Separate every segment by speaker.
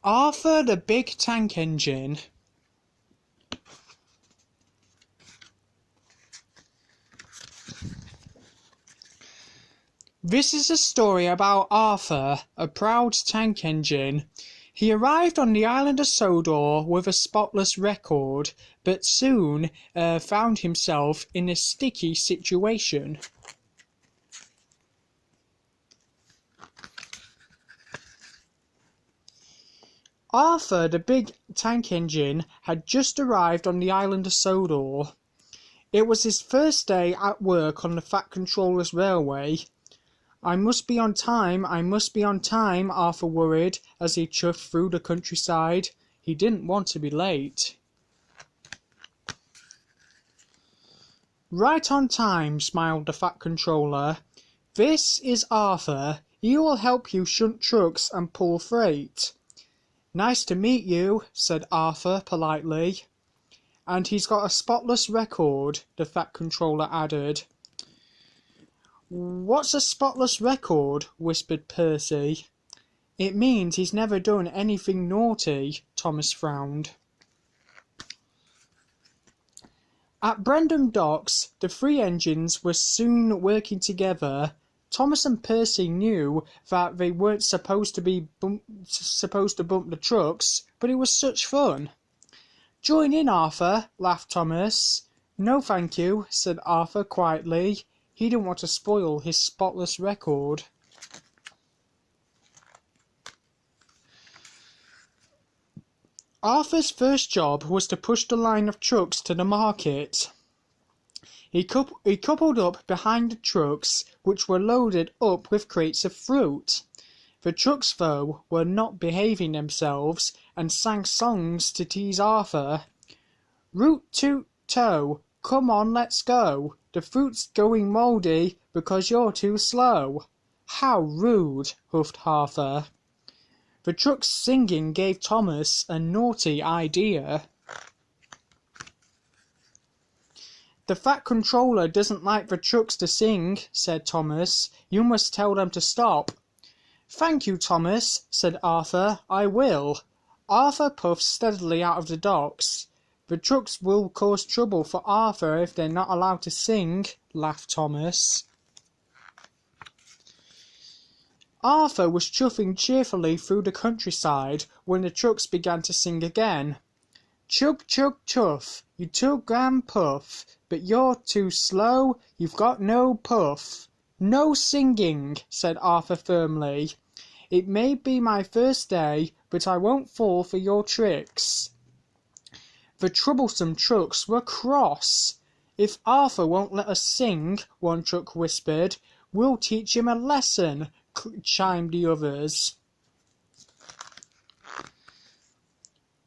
Speaker 1: Arthur the Big Tank Engine. This is a story about Arthur, a proud tank engine. He arrived on the island of Sodor with a spotless record, but soon found himself in a sticky situation. Arthur, the big tank engine, had just arrived on the island of Sodor. It was his first day at work on the Fat Controller's railway. I must be on time, Arthur worried as he chuffed through the countryside. He didn't want to be late. Right on time, smiled the Fat Controller. This is Arthur. He will help you shunt trucks and pull freight. Nice to meet you, said Arthur politely. And he's got a spotless record, the Fat Controller added. What's a spotless record? Whispered Percy. It means he's never done anything naughty, Thomas frowned. At Brendam Docks, the three engines were soon working together. Thomas and Percy knew that they weren't supposed to bump the trucks, but it was such fun. Join in, Arthur, laughed Thomas. No, thank you, said Arthur quietly. He didn't want to spoil his spotless record. Arthur's first job was to push the line of trucks to the market. He coupled up behind the trucks, which were loaded up with crates of fruit. The trucks, though, were not behaving themselves and sang songs to tease Arthur. Root toot toe, come on, let's go. The fruit's going mouldy because you're too slow. How rude, huffed Arthur. The truck's singing gave Thomas a naughty idea. The Fat Controller doesn't like the trucks to sing, said Thomas. You must tell them to stop. Thank you, Thomas, said Arthur. I will. Arthur puffed steadily out of the docks. The trucks will cause trouble for Arthur if they're not allowed to sing, laughed Thomas. Arthur was chuffing cheerfully through the countryside when the trucks began to sing again. Chug, chug, chuff, you tug and puff, but you're too slow, you've got no puff. No singing, said Arthur firmly. It may be my first day, but I won't fall for your tricks. The troublesome trucks were cross. If Arthur won't let us sing, one truck whispered, we'll teach him a lesson, chimed the others.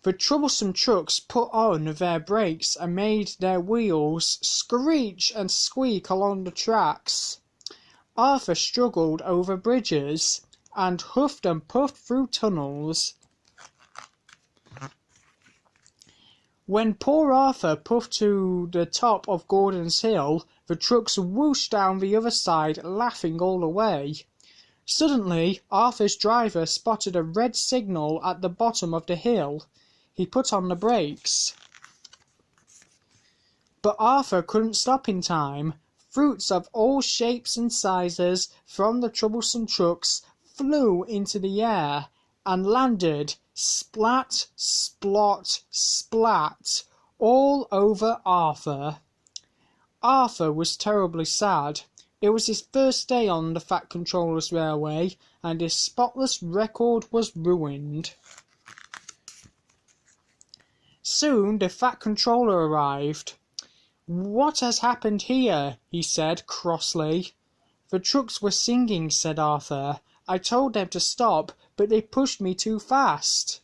Speaker 1: The troublesome trucks put on their brakes and made their wheels screech and squeak along the tracks. Arthur struggled over bridges and huffed and puffed through tunnels. When poor Arthur puffed to the top of Gordon's Hill, the trucks whooshed down the other side, laughing all the way. Suddenly, Arthur's driver spotted a red signal at the bottom of the hill. He put on the brakes. But Arthur couldn't stop in time. Fruits of all shapes and sizes from the troublesome trucks flew into the air and landed splat, splot, splat, all over Arthur. Arthur was terribly sad. It was his first day on the Fat Controller's railway, and his spotless record was ruined. Soon the Fat Controller arrived. What has happened here? He said crossly. The trucks were singing, said Arthur. I told them to stop, but they pushed me too fast.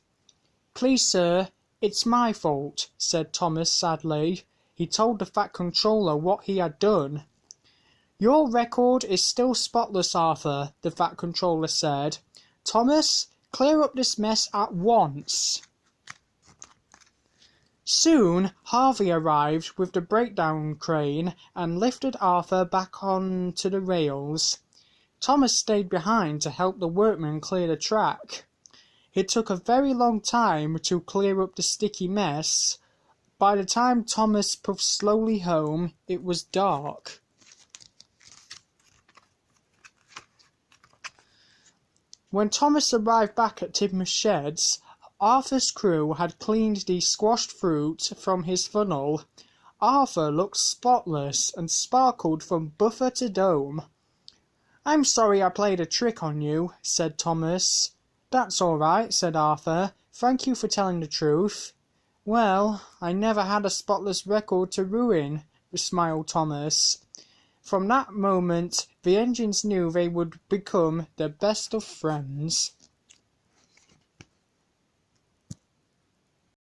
Speaker 1: Please, sir, it's my fault, said Thomas sadly. He told the Fat Controller what he had done. Your record is still spotless, Arthur, the Fat Controller said. Thomas, clear up this mess at once. Soon Harvey arrived with the breakdown crane and lifted Arthur back onto the rails. Thomas stayed behind to help the workmen clear the track. It took a very long time to clear up the sticky mess. By the time Thomas puffed slowly home, it was dark. When Thomas arrived back at Tim's sheds, Arthur's crew had cleaned the squashed fruit from his funnel. Arthur looked spotless and sparkled from buffer to dome. "I'm sorry I played a trick on you," said Thomas. "That's all right," said Arthur. "Thank you for telling the truth." "Well, I never had a spotless record to ruin," smiled Thomas. From that moment, the engines knew they would become the best of friends.